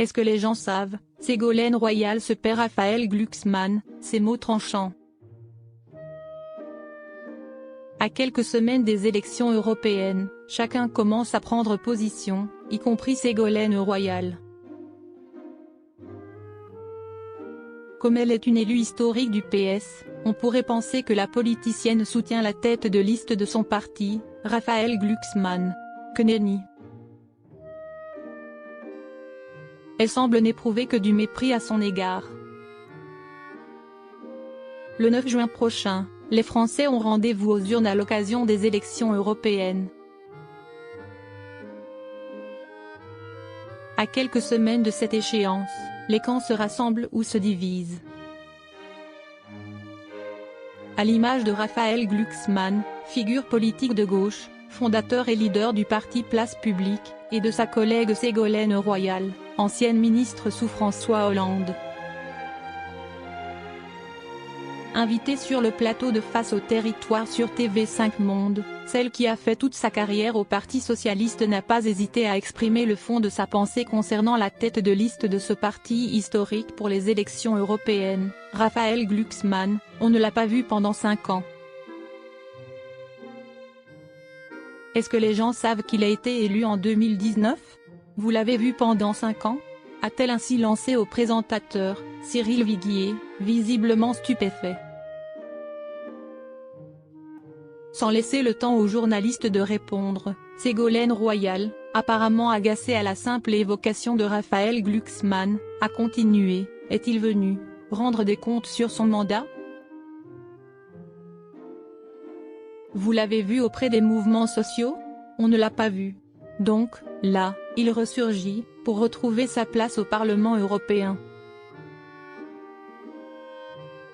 Est-ce que les gens savent, Ségolène Royal se paie Raphaël Glucksmann, ses mots tranchants. À quelques semaines des élections européennes, chacun commence à prendre position, y compris Ségolène Royal. Comme elle est une élue historique du PS, on pourrait penser que la politicienne soutient la tête de liste de son parti, Raphaël Glucksmann. Que nenni. Elle semble n'éprouver que du mépris à son égard. Le 9 juin prochain, les Français ont rendez-vous aux urnes à l'occasion des élections européennes. À quelques semaines de cette échéance, les camps se rassemblent ou se divisent. À l'image de Raphaël Glucksmann, figure politique de gauche, fondateur et leader du parti Place Publique, et de sa collègue Ségolène Royal, ancienne ministre sous François Hollande. Invitée sur le plateau de Face au territoire sur TV5 Monde, celle qui a fait toute sa carrière au Parti socialiste n'a pas hésité à exprimer le fond de sa pensée concernant la tête de liste de ce parti historique pour les élections européennes, Raphaël Glucksmann. On ne l'a pas vu pendant 5 ans. Est-ce que les gens savent qu'il a été élu en 2019 ? Vous l'avez vu pendant 5 ans ? A-t-elle ainsi lancé au présentateur, Cyril Viguier, visiblement stupéfait. Sans laisser le temps aux journalistes de répondre, Ségolène Royal, apparemment agacée à la simple évocation de Raphaël Glucksmann, a continué. Est-il venu rendre des comptes sur son mandat ? Vous l'avez vu auprès des mouvements sociaux ? On ne l'a pas vu. Donc, là, il ressurgit, pour retrouver sa place au Parlement européen.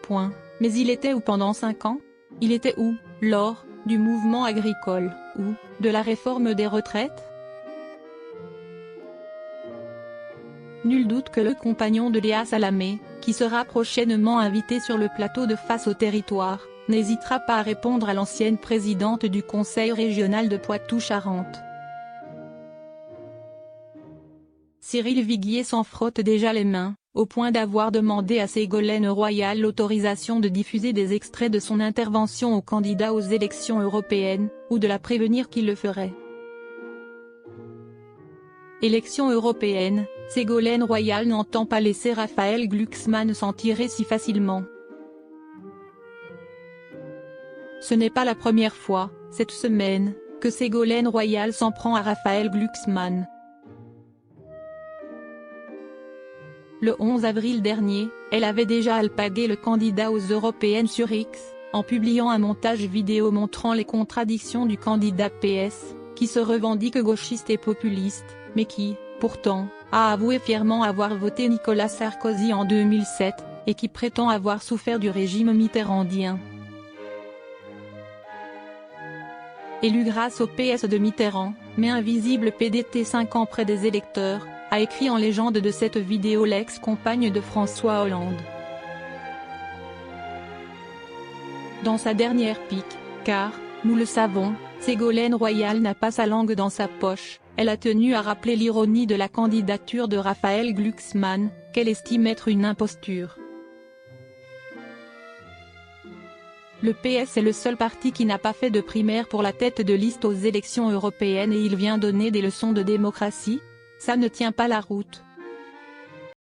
Point. Mais il était où pendant 5 ans ? Il était où, lors du mouvement agricole, ou de la réforme des retraites ? Nul doute que le compagnon de Léa Salamé, qui sera prochainement invité sur le plateau de Face au territoire, n'hésitera pas à répondre à l'ancienne présidente du Conseil régional de Poitou-Charentes. Cyril Viguier s'en frotte déjà les mains, au point d'avoir demandé à Ségolène Royal l'autorisation de diffuser des extraits de son intervention au candidat aux élections européennes, ou de la prévenir qu'il le ferait. Élections européennes, Ségolène Royal n'entend pas laisser Raphaël Glucksmann s'en tirer si facilement. Ce n'est pas la première fois, cette semaine, que Ségolène Royal s'en prend à Raphaël Glucksmann. Le 11 avril dernier, elle avait déjà alpagué le candidat aux européennes sur X, en publiant un montage vidéo montrant les contradictions du candidat PS, qui se revendique gauchiste et populiste, mais qui, pourtant, a avoué fièrement avoir voté Nicolas Sarkozy en 2007, et qui prétend avoir souffert du régime mitterrandien. Élu grâce au PS de Mitterrand, mais invisible PDT 5 ans près des électeurs, a écrit en légende de cette vidéo l'ex-compagne de François Hollande. Dans sa dernière pique, car, nous le savons, Ségolène Royal n'a pas sa langue dans sa poche, elle a tenu à rappeler l'ironie de la candidature de Raphaël Glucksmann, qu'elle estime être une imposture. Le PS est le seul parti qui n'a pas fait de primaire pour la tête de liste aux élections européennes et il vient donner des leçons de démocratie ? Ça ne tient pas la route.